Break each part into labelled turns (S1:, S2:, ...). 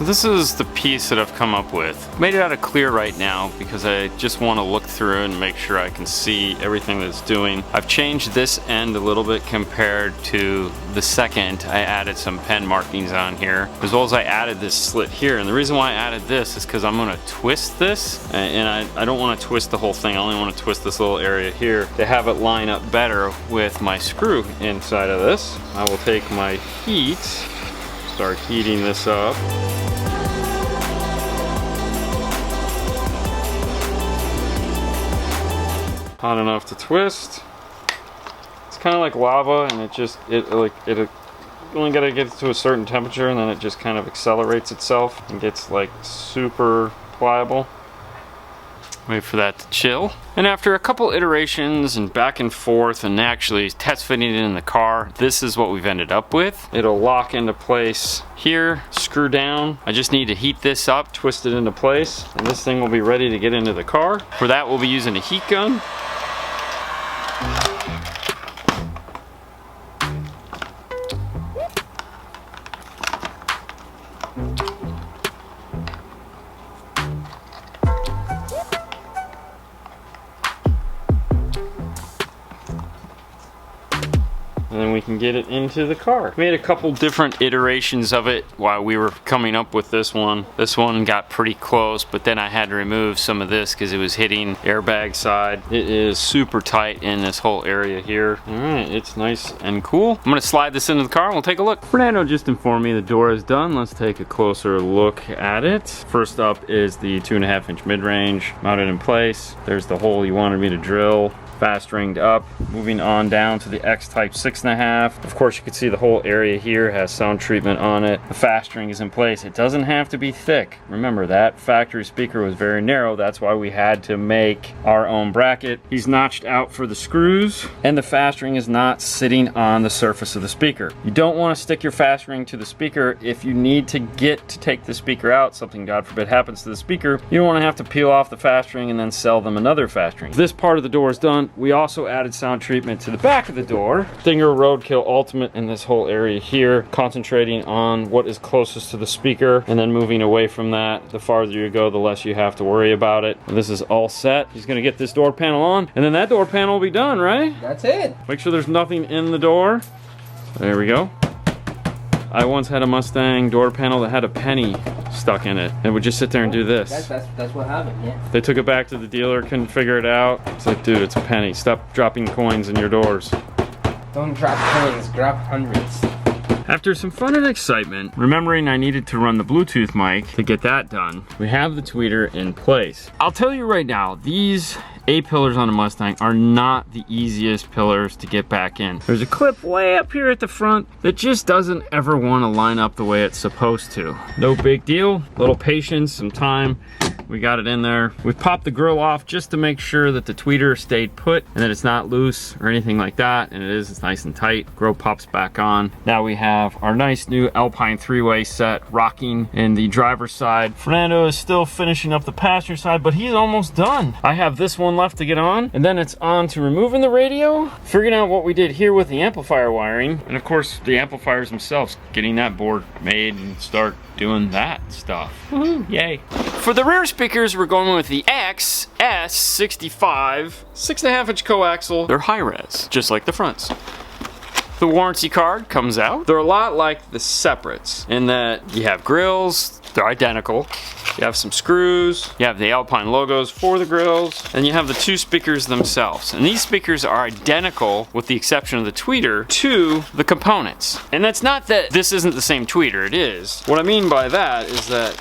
S1: So this is the piece that I've come up with. Made it out of clear right now because I just want to look through and make sure I can see everything that it's doing. I've changed this end a little bit compared to the second. I added some pen markings on here, as well as I added this slit here. And the reason why I added this is because I'm going to twist this, and I don't want to twist the whole thing. I only want to twist this little area here to have it line up better with my screw inside of this. I will take my heat, start heating this up. Hot enough to twist. It's kind of like lava, and it only gotta get to a certain temperature, and then it just kind of accelerates itself and gets like super pliable. Wait for that to chill. And after a couple iterations and back and forth and actually test fitting it in the car, this is what we've ended up with. It'll lock into place here, screw down. I just need to heat this up, twist it into place, and this thing will be ready to get into the car. For that, we'll be using a heat gun. And then we can get it into the car. Made a couple different iterations of it while we were coming up with this one. This one got pretty close, but then I had to remove some of this because it was hitting airbag side. It is super tight in this whole area here. All right, it's nice and cool. I'm gonna slide this into the car and we'll take a look. Fernando just informed me the door is done. Let's take a closer look at it. First up is the 2.5-inch mid-range mounted in place. There's the hole you wanted me to drill. Fast ringed up. Moving on down to the X-Type 6.5. Of course, you can see the whole area here has sound treatment on it. The fast ring is in place. It doesn't have to be thick. Remember, that factory speaker was very narrow. That's why we had to make our own bracket. He's notched out for the screws, and the fast ring is not sitting on the surface of the speaker. You don't want to stick your fast ring to the speaker if you need to take the speaker out. Something, God forbid, happens to the speaker. You don't want to have to peel off the fast ring and then sell them another fast ring. This part of the door is done. We also added sound treatment to the back of the door. Stinger Roadkill Ultimate in this whole area here, concentrating on what is closest to the speaker and then moving away from that. The farther you go, the less you have to worry about it. And this is all set. He's gonna get this door panel on, and then that door panel will be done, right?
S2: That's it.
S1: Make sure there's nothing in the door. There we go. I once had a Mustang door panel that had a penny stuck in it, and would just sit there and do this.
S2: That's what happened, yeah.
S1: They took it back to the dealer, couldn't figure it out. It's like, dude, it's a penny. Stop dropping coins in your doors.
S2: Don't drop coins, drop hundreds.
S1: After some fun and excitement, remembering I needed to run the Bluetooth mic to get that done, we have the tweeter in place. I'll tell you right now, these A-pillars on a Mustang are not the easiest pillars to get back in. There's a clip way up here at the front that just doesn't ever want to line up the way it's supposed to. No big deal, a little patience, some time. We got it in there. We popped the grill off just to make sure that the tweeter stayed put and that it's not loose or anything like that, and it's nice and tight. Grill pops back on. Now we have our nice new Alpine 3-way set rocking in the driver's side. Fernando is still finishing up the passenger side, but he's almost done. I have this one left to get on, and then it's on to removing the radio, figuring out what we did here with the amplifier wiring, and of course the amplifiers themselves, getting that board made and start doing that stuff. Woohoo, yay. For the rear speakers, we're going with the XS65 6.5-inch coaxial. They're high res, just like the fronts. The warranty card comes out. They're a lot like the separates in that you have grills, they're identical. You have some screws, you have the Alpine logos for the grills, and you have the two speakers themselves. And these speakers are identical, with the exception of the tweeter, to the components. And that's not that this isn't the same tweeter, it is. What I mean by that is that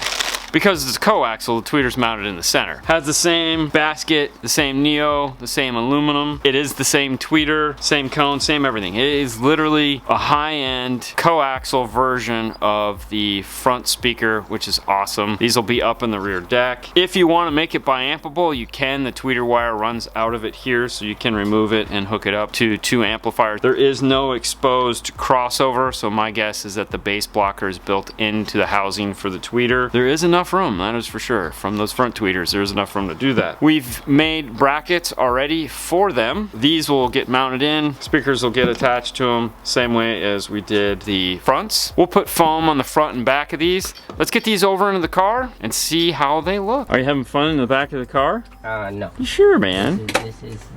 S1: because it's coaxial, the tweeter's mounted in the center. Has the same basket, the same neo, the same aluminum. It is the same tweeter, same cone, same everything. It is literally a high-end coaxial version of the front speaker, which is awesome. These will be up in the rear deck. If you want to make it biampable, you can. The tweeter wire runs out of it here, so you can remove it and hook it up to two amplifiers. There is no exposed crossover, so my guess is that the bass blocker is built into the housing for the tweeter. There is enough enough room, that is for sure. From those front tweeters, there's enough room to do that. We've made brackets already for them. These will get mounted in, speakers will get attached to them, same way as we did the fronts. We'll put foam on the front and back of these. Let's get these over into the car and see how they look. Are you having fun in the back of the car?
S2: No.
S1: You sure, man?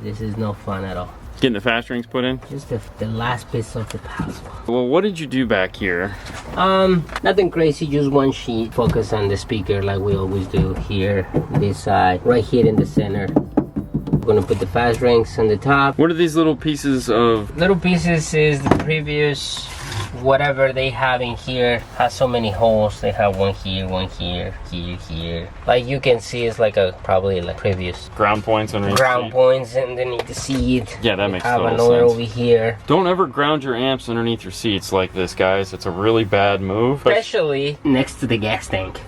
S2: This is no fun at all.
S1: Getting the fast rings put in?
S2: Just the last piece of the puzzle.
S1: Well, what did you do back here?
S2: Nothing crazy, just one sheet. Focus on the speaker like we always do here, this side, right here in the center. We're gonna put the fast rings on the top.
S1: What are these little pieces of?
S2: Little pieces is the previous, whatever they have in here has so many holes. They have one here, here. Like you can see, it's like probably like previous
S1: Ground points underneath.
S2: ground points underneath the seat.
S1: Yeah, that makes
S2: have
S1: total
S2: another
S1: sense.
S2: over here.
S1: Don't ever ground your amps underneath your seats like this, guys. It's a really bad move.
S2: Especially next to the gas tank.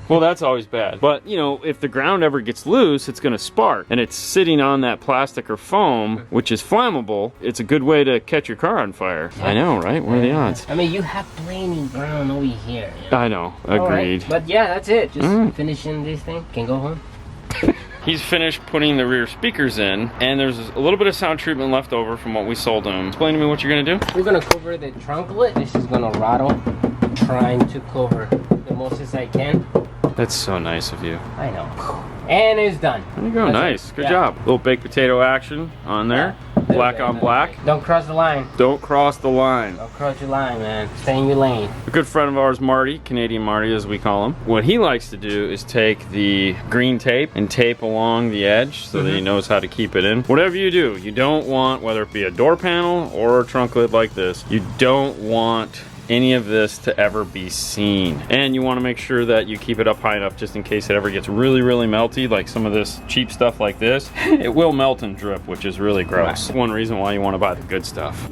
S1: Well, that's always bad. But, you know, if the ground ever gets loose, it's going to spark. And it's sitting on that plastic or foam, which is flammable. It's a good way to catch your car on fire. I know, right? What are the odds?
S2: I mean, you have plenty ground over here. You know?
S1: I know. Agreed.
S2: Right. But yeah, that's it. Just finishing this thing. Can go home.
S1: He's finished putting the rear speakers in, and there's a little bit of sound treatment left over from what we sold him. Explain to me what you're going to do.
S2: We're going to cover the trunklet. This is going to rattle. Trying to cover the most as I can.
S1: That's so nice of you.
S2: I know. And it's done.
S1: There you go.
S2: That's
S1: nice.
S2: it.
S1: Good
S2: Yeah.
S1: job. Little baked potato action on there.
S2: Yeah.
S1: Black on black.
S2: Don't cross the line.
S1: Don't cross the line.
S2: Don't cross your line, man. Stay in your lane.
S1: A good friend of ours, Marty, Canadian Marty as we call him, what he likes to do is take the green tape and tape along the edge so that he knows how to keep it in. Whatever you do, you don't want, whether it be a door panel or a trunk lid like this, you don't want any of this to ever be seen. And you want to make sure that you keep it up high enough just in case it ever gets really, really melty, like some of this cheap stuff like this. It will melt and drip, which is really gross. One reason why you want to buy the good stuff.